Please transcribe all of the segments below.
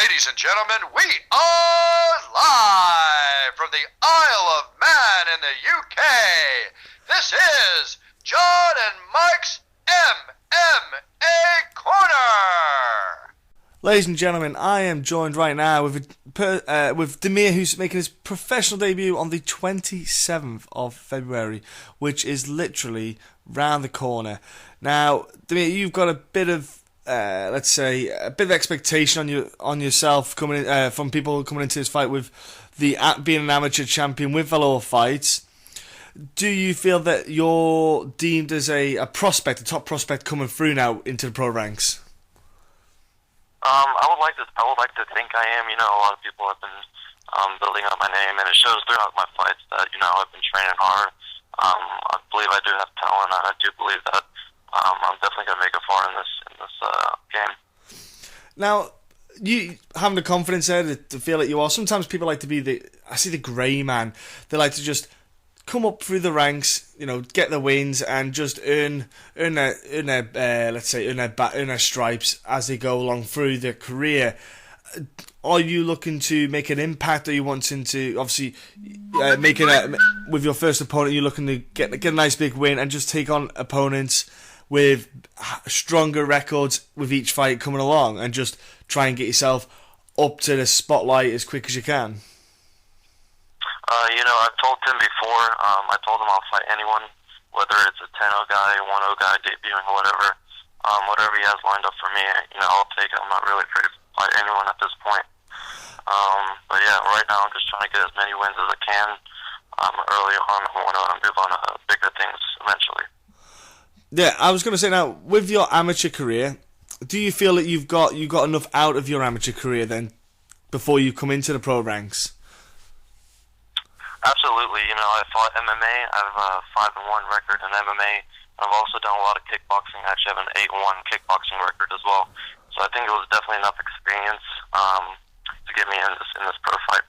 Ladies and gentlemen, we are live from the Isle of Man in the UK. This is John and Mike's MMA Corner. Ladies and gentlemen, I am joined right now with Damir, who's making his professional debut on the 27th of February, which is literally round the corner. Now, Damir, you've got a bit of let's say a bit of expectation on yourself coming in, from people coming into this fight with being an amateur champion with Valor Fights. Do you feel that you're deemed as a prospect, a top prospect coming through now into the pro ranks? I would like to think I am. You know, a lot of people have been building up my name, and it shows throughout my fights that I've been training hard. I believe I do have talent, and I do believe that I'm definitely going to make it far in this game. Now, you having the confidence there to feel that you are. Sometimes people like to be the grey man. They like to just come up through the ranks, get the wins and just earn their stripes as they go along through their career. Are you looking to make an impact? Are you wanting to obviously with your first opponent? You're looking to get a nice big win and just take on opponents with stronger records with each fight coming along, and just try and get yourself up to the spotlight as quick as you can? I've told Tim before, I told him I'll fight anyone, whether it's a 10-0 guy, 1-0 guy, debuting or whatever. Whatever he has lined up for me, I'll take it. I'm not really afraid to fight anyone at this point. But yeah, right now I'm just trying to get as many wins as I can early on. I want to move on to bigger things eventually. Yeah, I was going to say now, with your amateur career, do you feel that you got enough out of your amateur career then before you come into the pro ranks? Absolutely. I fought MMA. I have a 5-1 record in MMA. I've also done a lot of kickboxing. I actually have an 8-1 kickboxing record as well. So I think it was definitely enough experience to get me in this pro fight.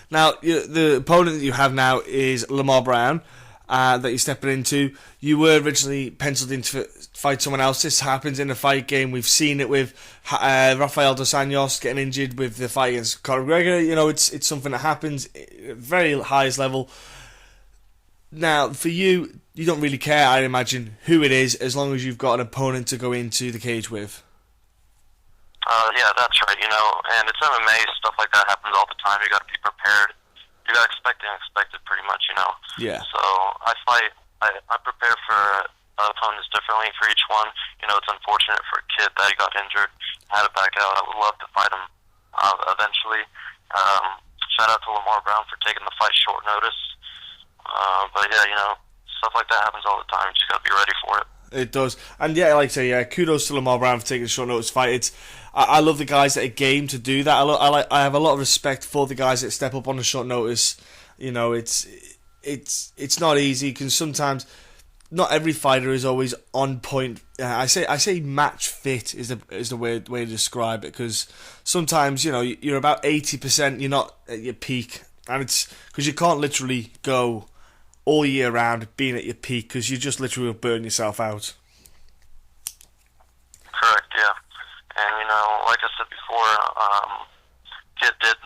Now, the opponent that you have now is Lamar Brown, that you're stepping into. You were originally penciled in to fight someone else. This happens in the fight game. We've seen it with Rafael dos Anjos getting injured with the fight against Conor McGregor. It's something that happens at very highest level. Now, for you, you don't really care, I imagine, who it is, as long as you've got an opponent to go into the cage with. Yeah, that's right. And it's MMA, stuff like that happens all the time. You got to be prepared. You got to expect the unexpected, pretty much. Yeah. So I prepare for opponents differently for each one. It's unfortunate for a kid that he got injured, had to back out. I would love to fight him eventually. Shout out to Lamar Brown for taking the fight short notice. But yeah, stuff like that happens all the time. You just got to be ready for it. It does. And yeah, like I say, kudos to Lamar Brown for taking a short notice fight. I love the guys that are game to do that. I have a lot of respect for the guys that step up on a short notice. It's not easy, because sometimes not every fighter is always on point. I say match fit is the way to describe it, because sometimes you're about 80%. You're not at your peak, and it's because you can't literally go all year round being at your peak, because you just literally will burn yourself out. Correct, yeah. And, like I said before, kid did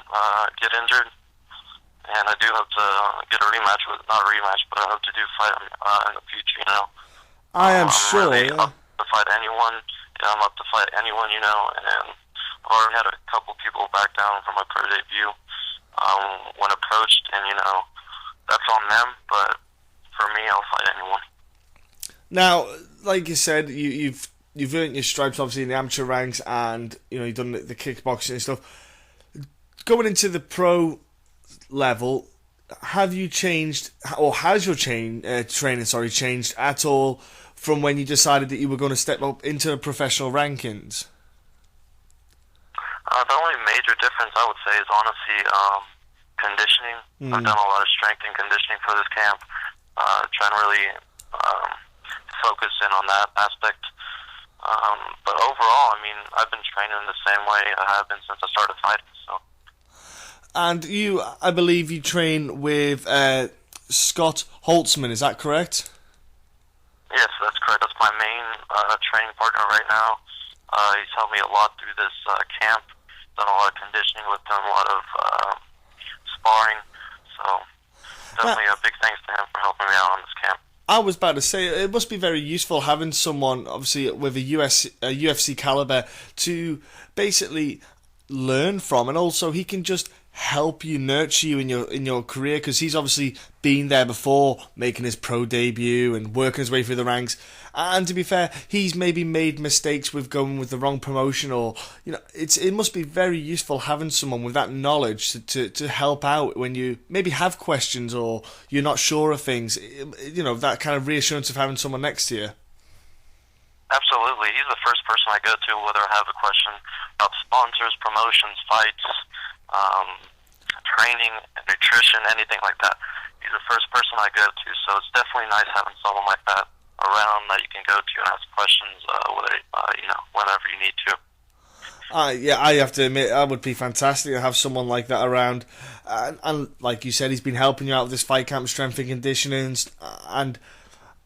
get injured, and I do hope to get a rematch not a rematch, but I hope to do fight in the future, I am sure, really yeah. up to fight anyone. I'm up to fight anyone, and I've already had a couple people back down from my pro debut when approached, and, that's on them, but for me, I'll fight anyone. Now, like you said, you've earned your stripes, obviously, in the amateur ranks, and you've done the kickboxing and stuff. Going into the pro level, have you changed, or has your training changed at all from when you decided that you were going to step up into the professional rankings? The only major difference, I would say, is honestly conditioning. I've done a lot of strength and conditioning for this camp, trying to really focus in on that aspect. But overall, I've been training the same way I have been since I started fighting. So. And you, I believe you train with Scott Holtzman, is that correct? Yes, that's correct. That's my main training partner right now. He's helped me a lot through this camp. done a lot of conditioning with him, a lot of sparring. So definitely a big thanks to him for helping me out on this camp. I was about to say, it must be very useful having someone, obviously, with a UFC caliber to basically learn from, and also he can just help you, nurture you in your career, because he's obviously been there before, making his pro debut and working his way through the ranks. And to be fair, he's maybe made mistakes with going with the wrong promotion, or it must be very useful having someone with that knowledge to help out when you maybe have questions or you're not sure of things. That kind of reassurance of having someone next to you. Absolutely. He's the first person I go to whether I have a question about sponsors, promotions, fights, training, nutrition, anything like that. He's the first person I go to, so it's definitely nice having someone like that around that you can go to and ask questions whenever you need to. I have to admit, that would be fantastic to have someone like that around. And like you said, he's been helping you out with this fight camp, strength and conditioning, and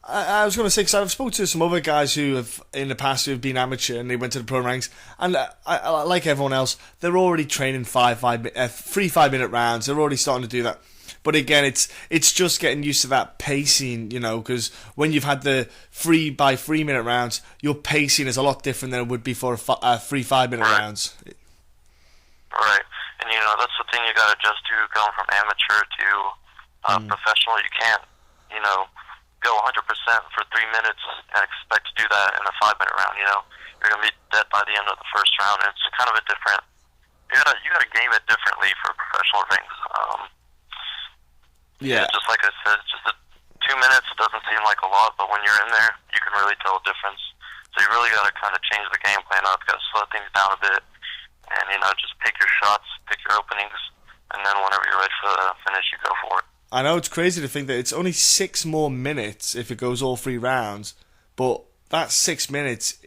I was going to say, because I've spoken to some other guys who have, in the past, who have been amateur and they went to the pro ranks, and I like everyone else, they're already training 3 5-minute rounds. They're already starting to do that. But again, it's just getting used to that pacing, because when you've had the 3 3-minute rounds, your pacing is a lot different than it would be for 3 5-minute rounds. Right, and that's the thing you got to adjust to going from amateur to professional. You can't, go 100% for 3 minutes and expect to do that in a 5-minute round. You're gonna be dead by the end of the first round. And it's kind of a different. You gotta game it differently for professional rings. Just like I said, it's just 2 minutes doesn't seem like a lot, but when you're in there, you can really tell a difference. So you really gotta kind of change the game plan up. Gotta slow things down a bit, and just pick your shots, pick your openings, and then whenever you're ready for the finish, you go for it. I know it's crazy to think that it's only 6 more minutes if it goes all 3 rounds, but that 6 minutes,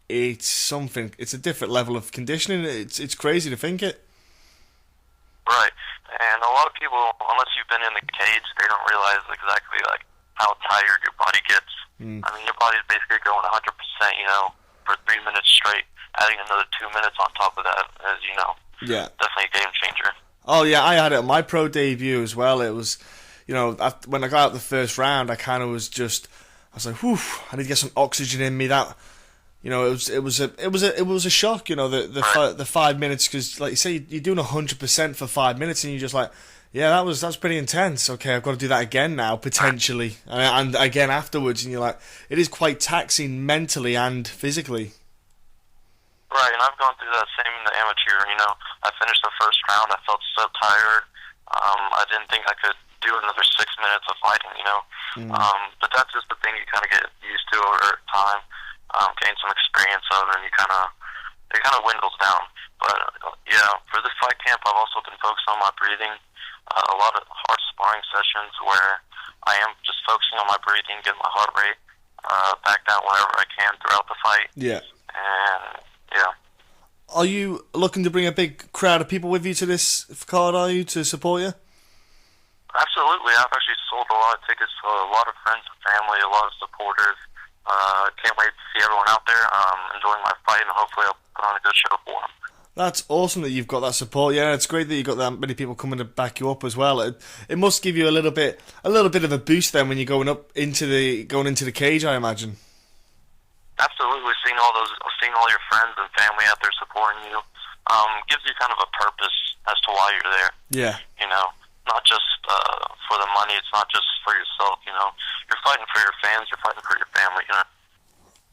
it's something. It's a different level of conditioning. It's crazy to think it. Right, and a lot of people, unless you've been in the cage, they don't realize exactly how tired your body gets. I mean, your body's basically going 100%, for 3 minutes straight. Adding another 2 minutes on top of that is, definitely a game changer. Oh yeah, I had it on my pro debut as well. It was, when I got out the first round, I kind of was like, whew, I need to get some oxygen in me. That, it was a shock. The 5 minutes, because like you say, you're doing 100% for 5 minutes, and you're just like, yeah, that's pretty intense. Okay, I've got to do that again now, potentially, and again afterwards, and you're like, it is quite taxing mentally and physically. Right, and I've gone through that same in the amateur. I finished the first round. I felt so tired. I didn't think I could do another 6 minutes of fighting. But that's just the thing you kind of get used to over time, gain some experience of, and it kind of dwindles down. But for this fight camp, I've also been focused on my breathing. A lot of hard sparring sessions where I am just focusing on my breathing, getting my heart rate back down whenever I can throughout the fight. Yeah. And yeah. Are you looking to bring a big crowd of people with you to this card, are you, to support you? Absolutely. I've actually sold a lot of tickets to a lot of friends and family, a lot of supporters. Can't wait to see everyone out there enjoying my fight, and hopefully I'll put on a good show for them. That's awesome that you've got that support. Yeah, it's great that you've got that many people coming to back you up as well. It must give you a little bit of a boost then when you're going into the cage, I imagine. Absolutely, seeing all your friends and family out there supporting you gives you kind of a purpose as to why you're there. Yeah. Not just for the money. It's not just for yourself. You're fighting for your fans. You're fighting for your family.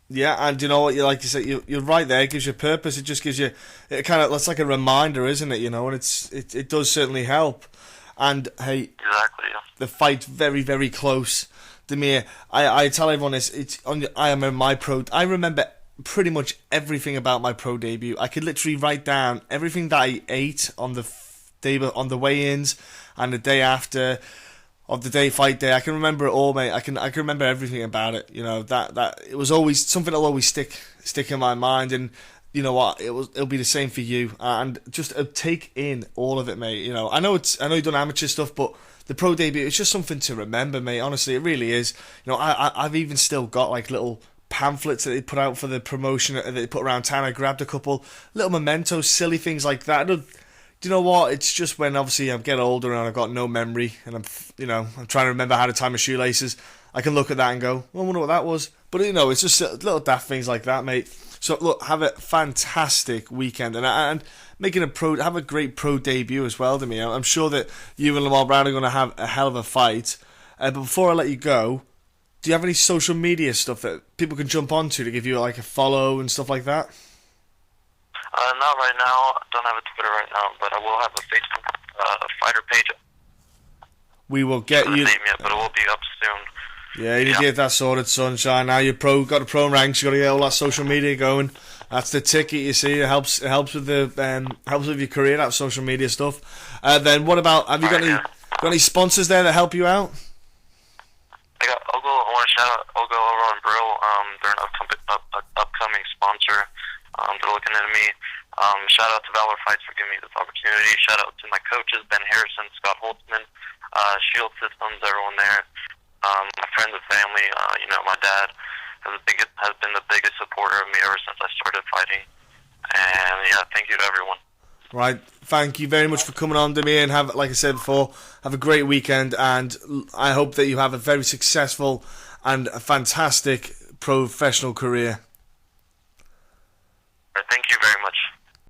Yeah, and you know what? Like you said, you're right there. It gives you purpose. It just gives you it's like a reminder, isn't it? And it does certainly help. And hey, exactly. Yeah. The fight's very, very close. Damir, I tell everyone this. I remember pretty much everything about my pro debut. I could literally write down everything that I ate on the on the weigh-ins and the day after of the fight day. I can remember it all, mate. I can remember everything about it. That it was always something that'll always stick in my mind. And you know what? It'll be the same for you. And just take in all of it, mate. I know you've done amateur stuff, but the pro debut, it's just something to remember, mate. Honestly, it really is. I've even still got like little pamphlets that they put out for the promotion that they put around town. I grabbed a couple little mementos, silly things like that. Do you know what? It's just when obviously I get older and I've got no memory, and I'm trying to remember how to tie my shoelaces. I can look at that and go, well, I wonder what that was. But it's just little daft things like that, mate. So look, have a fantastic weekend, and have a great pro debut as well, Damir. I'm sure that you and Lamar Brown are going to have a hell of a fight. But before I let you go, do you have any social media stuff that people can jump onto to give you like a follow and stuff like that? Not right now. I don't have a Twitter right now, but I will have a Facebook fighter page. We will get you. Name yet, but it will be up soon. Yeah, you need to get that sorted, sunshine. Now you're got a pro ranks. You got to get all that social media going. That's the ticket. You see, it helps with your career. That social media stuff. Then what about? Have you got any sponsors there that help you out? I want to shout out Ogo over on Brill. They're an upcoming sponsor. They're looking at me. Shout out to Valor Fights for giving me this opportunity. Shout out to my coaches, Ben Harrison, Scott Holtzman, Shield Systems, everyone there. My friends and family. My dad has been the biggest supporter of me ever since I started fighting. And yeah, thank you to everyone. Right, thank you very much for coming on, Damir, and like I said before, have a great weekend, and I hope that you have a very successful and a fantastic professional career. Thank you very much.